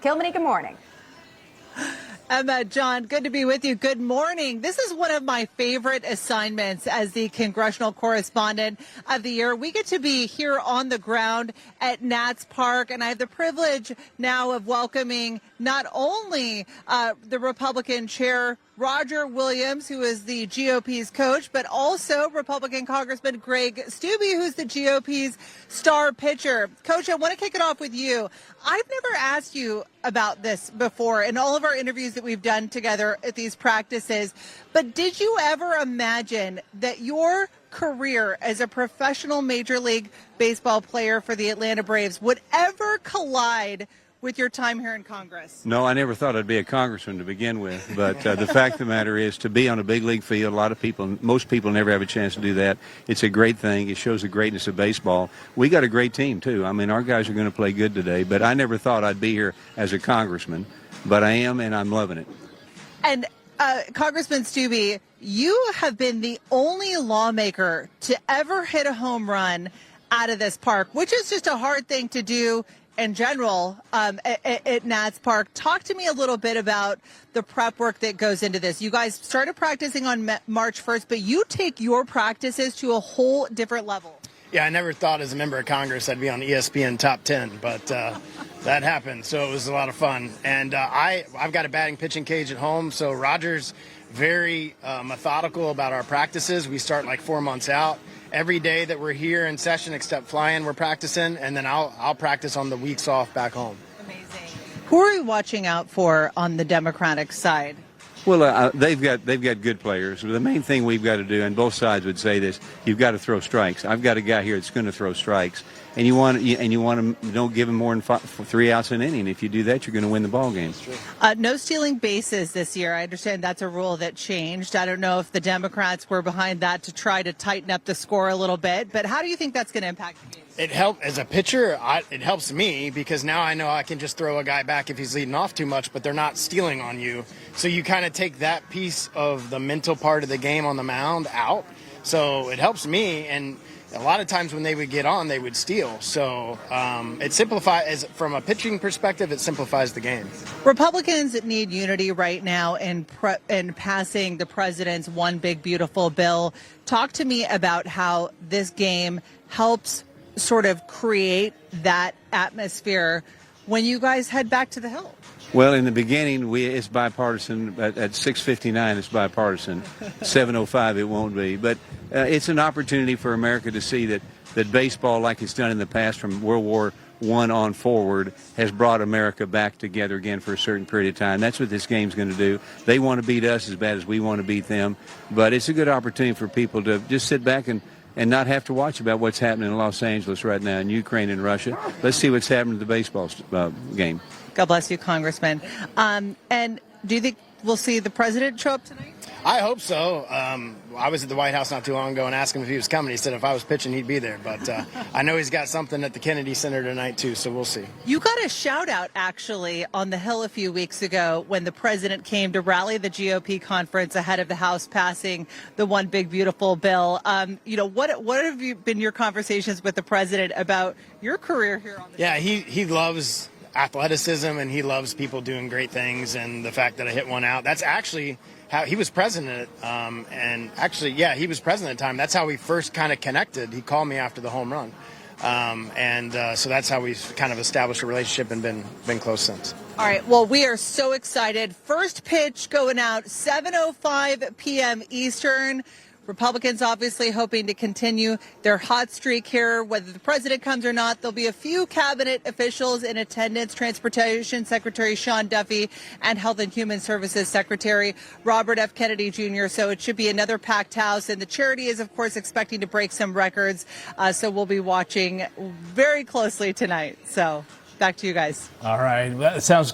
Kilmany, good morning. Emma, John, good to be with you. Good morning. This is one of my favorite assignments as the congressional correspondent of the year. We get to be here on the ground at Nats Park, and I have the privilege now of welcoming not only the Republican chair, Roger Williams, who is the GOP's coach, but also Republican Congressman Greg Steube, who's the GOP's star pitcher. Coach, I want to kick it off with you. I've never asked you about this before in all of our interviews that we've done together at these practices, but did you ever imagine that your career as a professional Major League Baseball player for the Atlanta Braves would ever collide with your time here in Congress? No, I never thought I'd be a congressman to begin with, but the fact of the matter is, to be on a big league field, a lot of people, most people never have a chance to do that. It's a great thing. It shows the greatness of baseball. We got a great team, too. I mean, our guys are going to play good today, but I never thought I'd be here as a congressman, but I am, and I'm loving it. And Congressman Steube, you have been the only lawmaker to ever hit a home run out of this park, which is just a hard thing to do in general at Nats Park. Talk to me a little bit about the prep work that goes into this. You guys started practicing on March 1st, but you take your practices to a whole different level. Yeah, I never thought as a member of Congress I'd be on ESPN Top 10, but that happened, so it was a lot of fun. And I've got a batting pitching cage at home, so Roger's very methodical about our practices. We start like 4 months out. Every day that we're here in session except flying, we're practicing, and then I'll practice on the weeks off back home. Amazing. Who are you watching out for on the Democratic side? Well, they've got good players. The main thing we've got to do, and both sides would say this, you've got to throw strikes. I've got a guy here that's going to throw strikes, and you want to don't give him more than 3 outs an inning. If you do that, you're going to win the ball game. No stealing bases this year. I understand that's a rule that changed. I don't know if the Democrats were behind that to try to tighten up the score a little bit, but how do you think that's going to impact the game? It helped as a pitcher. It helps me because now I know I can just throw a guy back if he's leading off too much, but they're not stealing on you. So you kind of take that piece of the mental part of the game on the mound out. So it helps me, and a lot of times when they would get on, they would steal. So it simplifies, from a pitching perspective, it simplifies the game. Republicans need unity right now in passing the president's One Big Beautiful Bill. Talk to me about how this game helps sort of create that atmosphere when you guys head back to the Hill. Well, in the beginning, it's bipartisan. At 6:59, it's bipartisan. 7:05, it won't be. But it's an opportunity for America to see that baseball, like it's done in the past from World War I on forward, has brought America back together again for a certain period of time. That's what this game's going to do. They want to beat us as bad as we want to beat them. But it's a good opportunity for people to just sit back and not have to watch about what's happening in Los Angeles right now, in Ukraine and Russia. Let's see what's happening to the baseball game. God bless you, Congressman. And do you think we'll see the president show up tonight? I hope so. I was at the White House not too long ago and asked him if he was coming. He said if I was pitching, he'd be there. But I know he's got something at the Kennedy Center tonight, too, so we'll see. You got a shout-out, actually, on the Hill a few weeks ago when the president came to rally the GOP conference ahead of the House passing the One Big Beautiful Bill. What have been your conversations with the president about your career here on the Yeah, he loves athleticism, and he loves people doing great things, and the fact that I hit one out. That's actually how he was president, he was president at the time. That's how we first kind of connected. He called me after the home run, so that's how we've kind of established a relationship and been close since. All right, well, we are so excited. First pitch going out 7:05 p.m. Eastern. Republicans obviously hoping to continue their hot streak here. Whether the president comes or not, there'll be a few cabinet officials in attendance. Transportation Secretary Sean Duffy and Health and Human Services Secretary Robert F. Kennedy Jr. So it should be another packed house. And the charity is, of course, expecting to break some records. So we'll be watching very closely tonight. So back to you guys. All right. That sounds good.